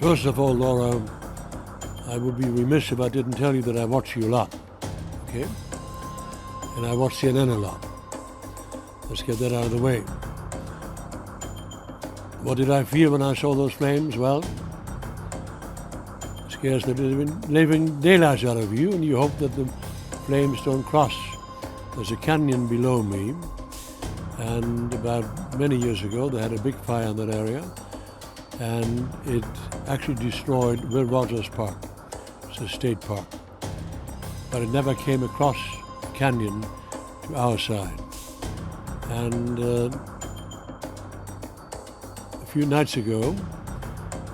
First of all, Laura, I would be remiss if I didn't tell you that I watch you a lot, okay? And I watch CNN a lot. Let's get that out of the way. What did I feel when I saw those flames? Well, it scares the living daylights out of you, and you hope that the flames don't cross. There's a canyon below me, and about many years ago they had a big fire in that area, and it actually destroyed Will Rogers Park. It's a state park. But it never came across the canyon to our side. And a few nights ago,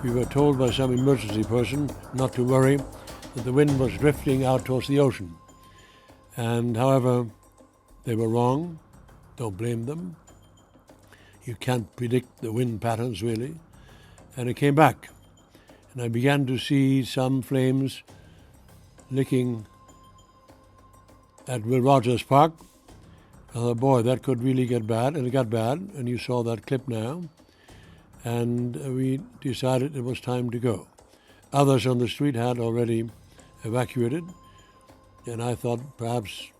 we were told by some emergency person not to worry, that the wind was drifting out towards the ocean. And however, they were wrong. Don't blame them. You can't predict the wind patterns, really. And it came back. And I began to see some flames licking at Will Rogers Park. I thought, boy, that could really get bad. And it got bad, and you saw that clip now. And we decided it was time to go. Others on the street had already evacuated. And I thought perhaps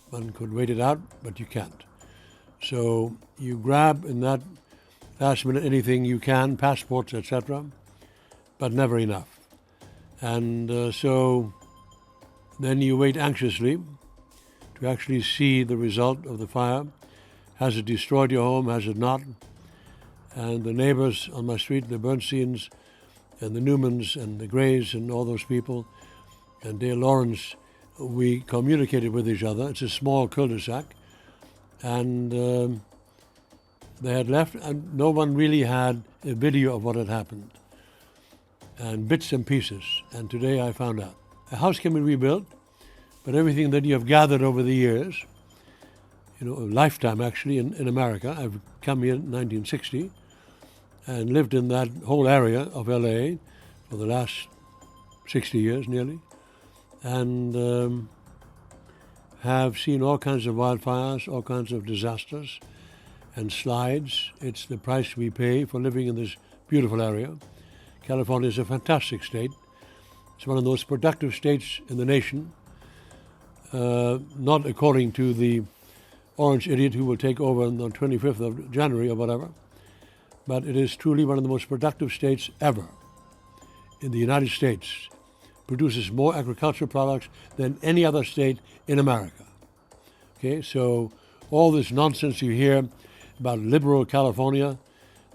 one could wait it out, but you can't. So you grab in that last minute anything you can, passports, etc., but never enough. And so then you wait anxiously to actually see the result of the fire. Has it destroyed your home? Has it not? And the neighbors on my street, the Bernsteins and the Newmans and the Grays and all those people, and Dale Lawrence, we communicated with each other. It's a small cul-de-sac. And they had left, and no one really had a video of what had happened. And bits and pieces. And today I found out. A house can be rebuilt, but everything that you have gathered over the years, a lifetime actually in America. I've come here in 1960 and lived in that whole area of LA for the last 60 years nearly. And have seen all kinds of wildfires, all kinds of disasters and slides. It's the price we pay for living in this beautiful area. California is a fantastic state. It's one of the most productive states in the nation, not according to the orange idiot who will take over on the 25th of January or whatever, but it is truly one of the most productive states ever in the United States. Produces more agricultural products than any other state in America. Okay, so all this nonsense you hear about liberal California,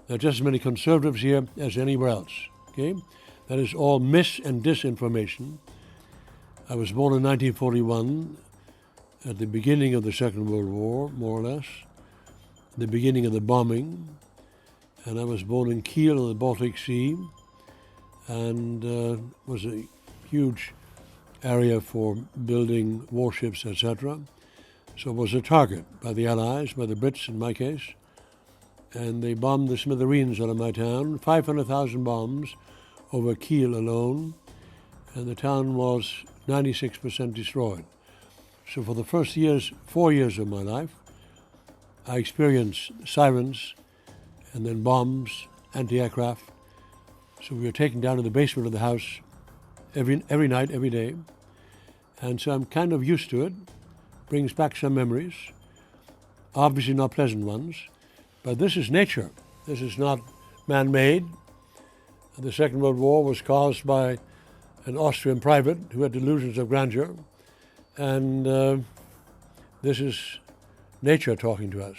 there are just as many conservatives here as anywhere else. Okay, that is all mis and disinformation. I was born in 1941, at the beginning of the Second World War, more or less, the beginning of the bombing, and I was born in Kiel in the Baltic Sea, and was a huge area for building warships, etc. So it was a target by the Allies, by the Brits in my case, and they bombed the smithereens out of my town, 500,000 bombs over Kiel alone, and the town was 96% destroyed. So for the first 4 years of my life, I experienced sirens and then bombs, anti-aircraft. So we were taken down to the basement of the house every night, every day. And so I'm kind of used to it. Brings back some memories. Obviously not pleasant ones. But this is nature. This is not man-made. The Second World War was caused by an Austrian private who had delusions of grandeur. And this is nature talking to us.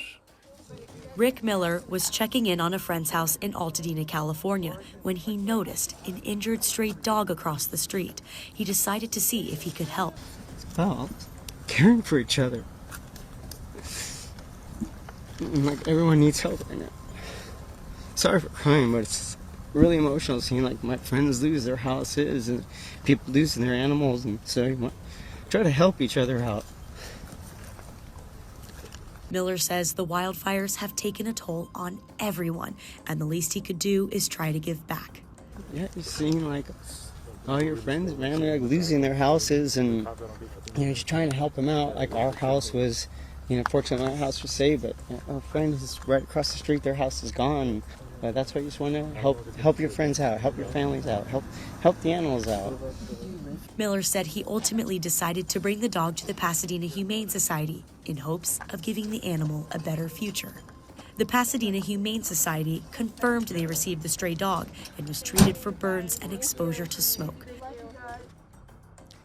Rick Miller was checking in on a friend's house in Altadena, California, when he noticed an injured stray dog across the street. He decided to see if he could help. It's about caring for each other. Like, everyone needs help right now. Sorry for crying, but it's really emotional seeing like my friends lose their houses and people losing their animals, and so try to help each other out. Miller says the wildfires have taken a toll on everyone, and the least he could do is try to give back. Yeah, just seeing like all your friends, family, like losing their houses, and just trying to help them out. Like our house was, fortunately my house was saved, but our friend is right across the street. Their house is gone. But that's what you just want to help your friends out, help your families out, help the animals out. Miller said he ultimately decided to bring the dog to the Pasadena Humane Society in hopes of giving the animal a better future. The Pasadena Humane Society confirmed they received the stray dog and was treated for burns and exposure to smoke.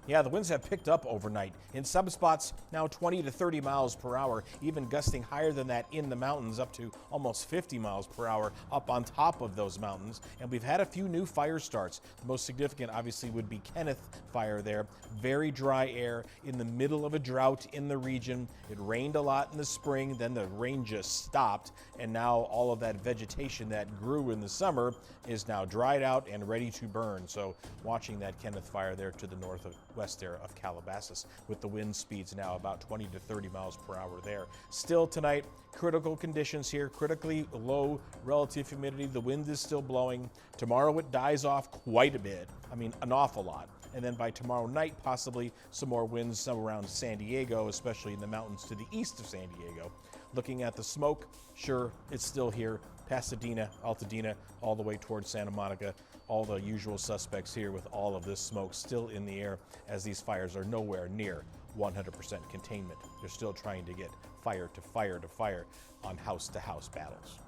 Yeah, the winds have picked up overnight. In some spots, now 20 to 30 miles per hour, even gusting higher than that in the mountains, up to almost 50 miles per hour up on top of those mountains. And we've had a few new fire starts. The most significant, obviously, would be Kenneth Fire there. Very dry air in the middle of a drought in the region. It rained a lot in the spring, then the rain just stopped, and now all of that vegetation that grew in the summer is now dried out and ready to burn. So watching that Kenneth Fire there to the northwest there of Calabasas, with the wind speeds now about 20 to 30 miles per hour there. Still tonight, critical conditions here, critically low relative humidity. The wind is still blowing. Tomorrow it dies off quite a bit. I mean, an awful lot. And then by tomorrow night, possibly some more winds somewhere around San Diego, especially in the mountains to the east of San Diego. Looking at the smoke, sure, it's still here. Pasadena, Altadena, all the way towards Santa Monica. All the usual suspects here with all of this smoke still in the air, as these fires are nowhere near 100% containment. They're still trying to get fire to fire to fire on house-to-house battles.